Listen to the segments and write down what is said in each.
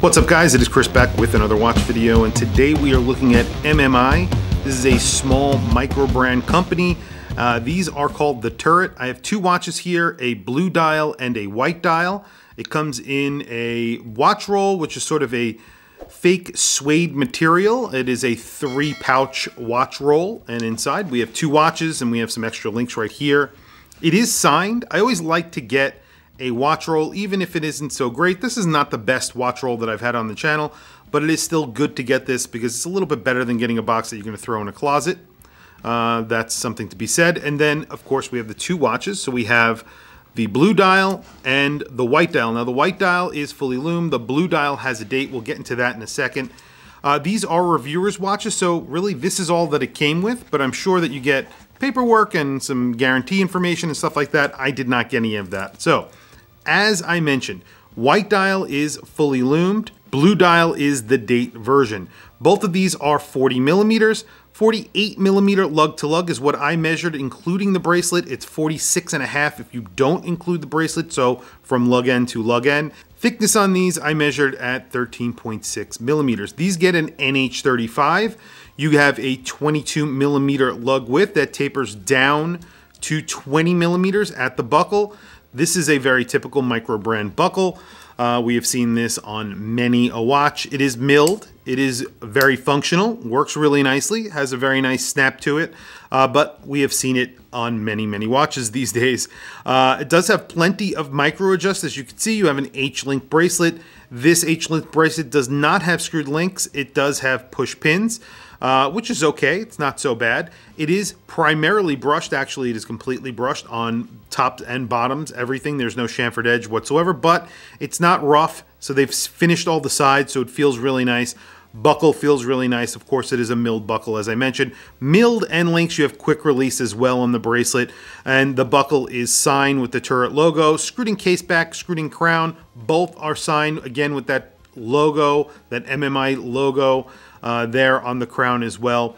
What's up guys, it is Chris back with another watch video, and today we are looking at MMI. This is a small micro brand company. These are called the Turret. I have two watches here, a blue dial and a white dial. It comes in a watch roll, which is sort of a fake suede material. It is a 3-pouch watch roll, and inside we have two watches and we have some extra links right here. It is signed. I always like to get a watch roll, even if it isn't so great. This is not the best watch roll that I've had on the channel, but it is still good to get this because it's a little bit better than getting a box that you're going to throw in a closet. That's something to be said. And then, of course, we have the two watches. So we have the blue dial and the white dial. Now, the white dial is fully lumed. The blue dial has a date. We'll get into that in a second. These are reviewers' watches, so really this is all that it came with, but I'm sure that you get paperwork and some guarantee information and stuff like that. I did not get any of that. So, as I mentioned, white dial is fully lumed, blue dial is the date version. Both of these are 40 millimeters. 48 millimeter lug to lug is what I measured, including the bracelet. It's 46.5 if you don't include the bracelet, so from lug end to lug end. Thickness on these I measured at 13.6 millimeters. These get an NH35. You have a 22 millimeter lug width that tapers down to 20 millimeters at the buckle. This is a very typical micro brand buckle. We have seen this on many a watch. It is milled. It is very functional, works really nicely, has a very nice snap to it, but we have seen it on many watches these days. It does have plenty of micro adjust. As you can see, you have an H-link bracelet. This H-link bracelet does not have screwed links. It does have push pins, which is okay. It's not so bad. It is primarily brushed. Actually, it is completely brushed on tops and bottoms, everything. There's no chamfered edge whatsoever, but it's not rough. So they've finished all the sides, so it feels really nice. Buckle feels really nice. Of course, it is a milled buckle, as I mentioned. Milled end links, you have quick release as well on the bracelet. And the buckle is signed with the Turret logo. Screwed in case back, screwed in crown. Both are signed, again, with that logo, that MMI logo there on the crown as well.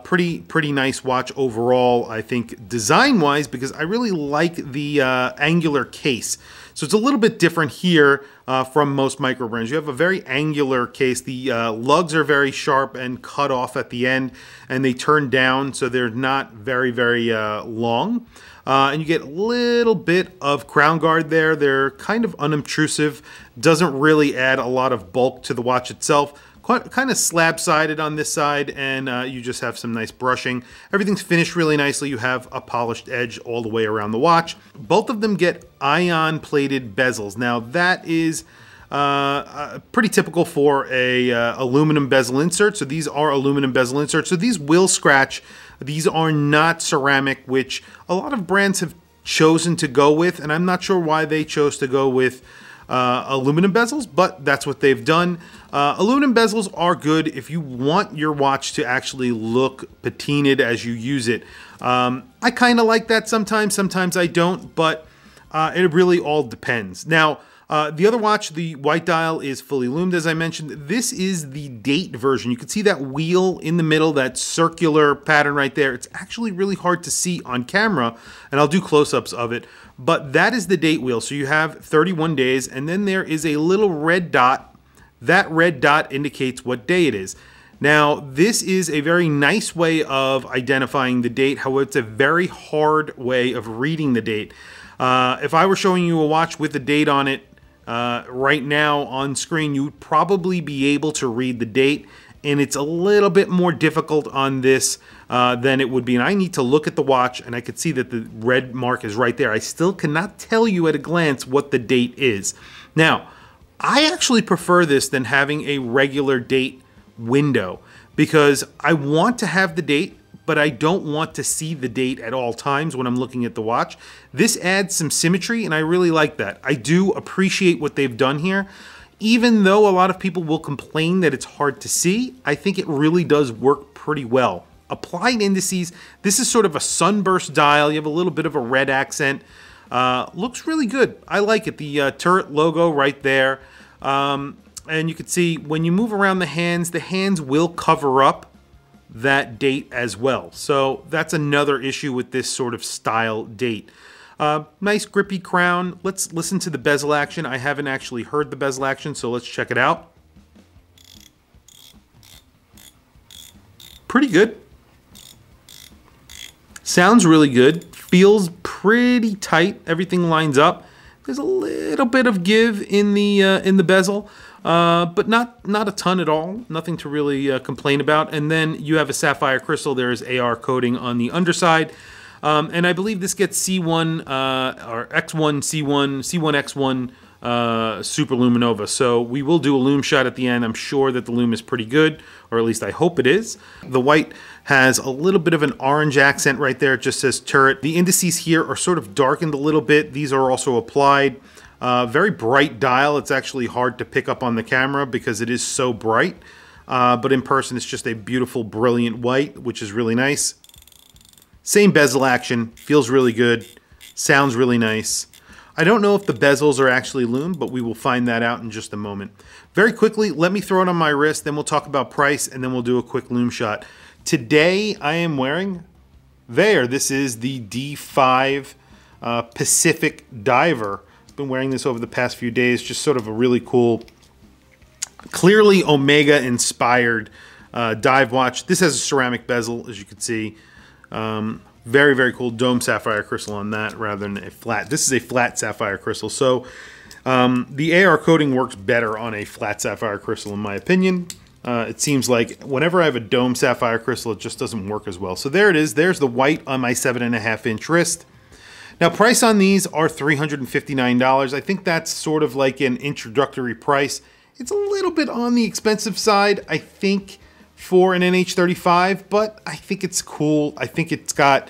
Pretty nice watch overall, I think, design-wise, because I really like the angular case. So it's a little bit different here from most micro brands. You have a very angular case. The lugs are very sharp and cut off at the end, and they turn down, so they're not very long. And you get a little bit of crown guard there. They're kind of unobtrusive. Doesn't really add a lot of bulk to the watch itself. Kind of slab-sided on this side, and you just have some nice brushing. Everything's finished really nicely. You have a polished edge all the way around the watch. Both of them get ion-plated bezels. Now, that is pretty typical for a aluminum bezel insert. So these are aluminum bezel inserts. So these will scratch. These are not ceramic, which a lot of brands have chosen to go with, and I'm not sure why they chose to go with aluminum bezels, but that's what they've done. Aluminum bezels are good if you want your watch to actually look patinaed as you use it. I kind of like that sometimes I don't, but it really all depends. Now, the other watch, the white dial, is fully lumed, as I mentioned. This is the date version. You can see that wheel in the middle, that circular pattern right there. It's actually really hard to see on camera, and I'll do close-ups of it. But that is the date wheel. So you have 31 days, and then there is a little red dot. That red dot indicates what day it is. Now, this is a very nice way of identifying the date. However, it's a very hard way of reading the date. If I were showing you a watch with a date on it right now on screen, you would probably be able to read the date. And it's a little bit more difficult on this than it would be. And I need to look at the watch, and I could see that the red mark is right there. I still cannot tell you at a glance what the date is. Now, I actually prefer this than having a regular date window, because I want to have the date, but I don't want to see the date at all times when I'm looking at the watch. This adds some symmetry, and I really like that. I do appreciate what they've done here. Even though a lot of people will complain that it's hard to see, I think it really does work pretty well. Applied indices, this is sort of a sunburst dial. You have a little bit of a red accent. Looks really good. I like it. The Turret logo right there. And you can see when you move around the hands will cover up that date as well. So that's another issue with this sort of style date. Nice grippy crown. Let's listen to the bezel action. I haven't actually heard the bezel action, so let's check it out. Pretty good. Sounds really good. Feels pretty tight. Everything lines up. There's a little bit of give in the bezel, but not a ton at all. Nothing to really complain about. And then you have a sapphire crystal. There is AR coating on the underside. And I believe this gets C1 or X1, C1, C1X1 Super Luminova. So we will do a lume shot at the end. I'm sure that the lume is pretty good, or at least I hope it is. The white has a little bit of an orange accent right there. It just says turret. The indices here are sort of darkened a little bit. These are also applied. Very bright dial. It's actually hard to pick up on the camera because it is so bright. But in person, it's just a beautiful, brilliant white, which is really nice. Same bezel action. Feels really good. Sounds really nice. I don't know if the bezels are actually lumed, but we will find that out in just a moment. Very quickly, let me throw it on my wrist, then we'll talk about price, and then we'll do a quick lume shot. Today, I am wearing, this is the D5 Pacific Diver. I've been wearing this over the past few days, just sort of a really cool, clearly Omega-inspired dive watch. This has a ceramic bezel, as you can see. Very, very cool dome sapphire crystal on that rather than a flat. This is a flat sapphire crystal. So the AR coating works better on a flat sapphire crystal in my opinion. It seems like whenever I have a dome sapphire crystal, it just doesn't work as well. So there it is. There's the white on my 7.5-inch wrist. Now price on these are $359. I think that's sort of like an introductory price. It's a little bit on the expensive side, I think, for an NH35, but I think it's cool. I think it's got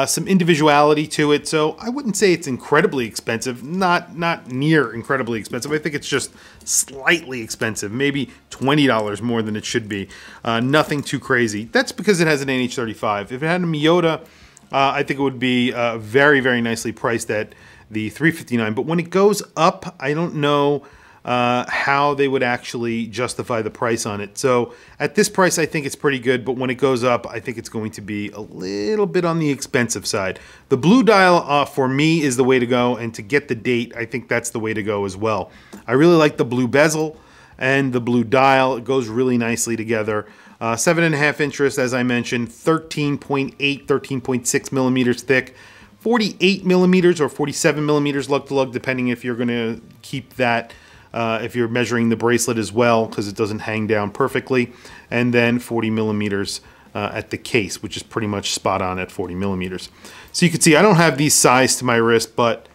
some individuality to it, so I wouldn't say it's incredibly expensive. Not near incredibly expensive. I think it's just slightly expensive, maybe $20 more than it should be. Nothing too crazy. That's because it has an NH35. If it had a Miyota, I think it would be very, very nicely priced at the $359. But when it goes up, I don't know how they would actually justify the price on it. So at this price, I think it's pretty good, but when it goes up, I think it's going to be a little bit on the expensive side. The blue dial for me is the way to go, and to get the date, I think that's the way to go as well. I really like the blue bezel and the blue dial. It goes really nicely together. 7.5-inch wrist, as I mentioned, 13.8, 13.6 millimeters thick, 48 millimeters or 47 millimeters lug to lug, depending if you're going to keep that if you're measuring the bracelet as well, because it doesn't hang down perfectly, and then 40 millimeters at the case, which is pretty much spot on at 40 millimeters. So you can see I don't have these sized to my wrist, but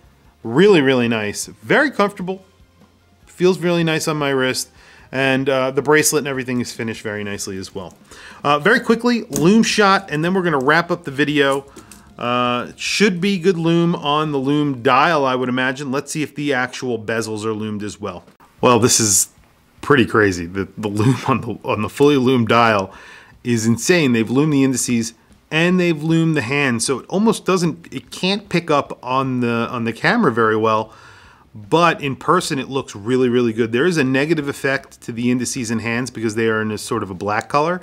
really, really nice. Very comfortable. Feels really nice on my wrist, and the bracelet and everything is finished very nicely as well. Very quickly, lume shot, and then we're going to wrap up the video. Should be good lume on the lume dial, I would imagine. Let's see if the actual bezels are lumed as well. Well, this is pretty crazy. The lume on the fully lumed dial is insane. They've lumed the indices and they've lumed the hand, so it almost doesn't. It can't pick up on the camera very well, but in person it looks really, really good. There is a negative effect to the indices and hands because they are in a sort of a black color,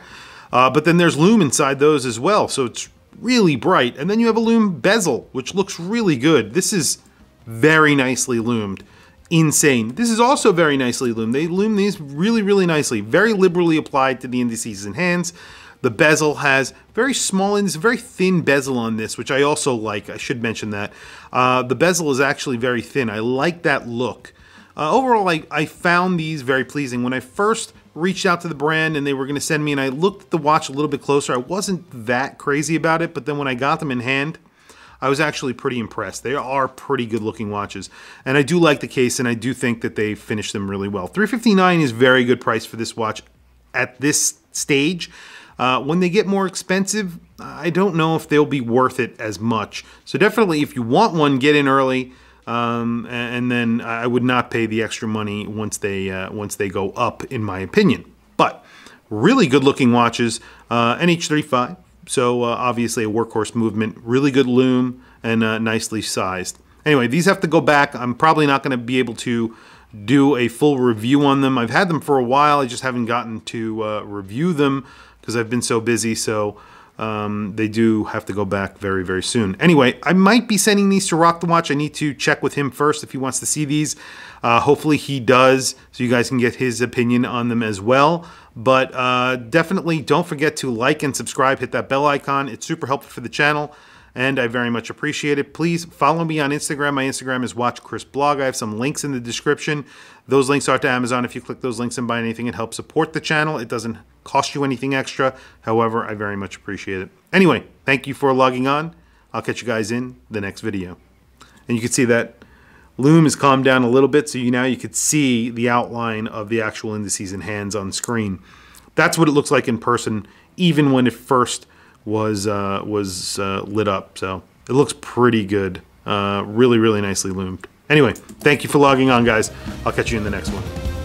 but then there's lume inside those as well, so it's really bright. And then you have a lume bezel, which looks really good. This is very nicely lumed. Insane. This is also very nicely lumed. They lume these really, really nicely. Very liberally applied to the indices and hands. The bezel has very small, and it's a very thin bezel on this, which I also like. I should mention that. The bezel is actually very thin. I like that look. Overall, I found these very pleasing. When I first reached out to the brand and they were going to send me, and I looked at the watch a little bit closer, I wasn't that crazy about it, but then when I got them in hand, I was actually pretty impressed. They are pretty good looking watches, and I do like the case, and I do think that they finished them really well. $359 is very good price for this watch at this stage. When they get more expensive, I don't know if they'll be worth it as much. So definitely, if you want one, get in early. And then I would not pay the extra money once they go up, in my opinion. But really good looking watches, NH35. So obviously a workhorse movement, really good lume, and nicely sized. Anyway, these have to go back. I'm probably not going to be able to do a full review on them. I've had them for a while. I just haven't gotten to review them because I've been so busy. So they do have to go back very, very soon. Anyway, I might be sending these to Rock the Watch. I need to check with him first if he wants to see these. Hopefully he does, so you guys can get his opinion on them as well. But definitely don't forget to like and subscribe. Hit that bell icon. It's super helpful for the channel, and I very much appreciate it. Please follow me on Instagram. My Instagram is WatchChrisBlog. I have some links in the description. Those links are to Amazon. If you click those links and buy anything, it helps support the channel. It doesn't cost you anything extra. However, I very much appreciate it. Anyway, thank you for logging on. I'll catch you guys in the next video. And you can see that Lume has calmed down a little bit, so now you could see the outline of the actual indices and hands on screen. That's what it looks like in person, even when it first was lit up. So it looks pretty good. Really, really nicely loomed. Anyway, thank you for logging on, guys. I'll catch you in the next one.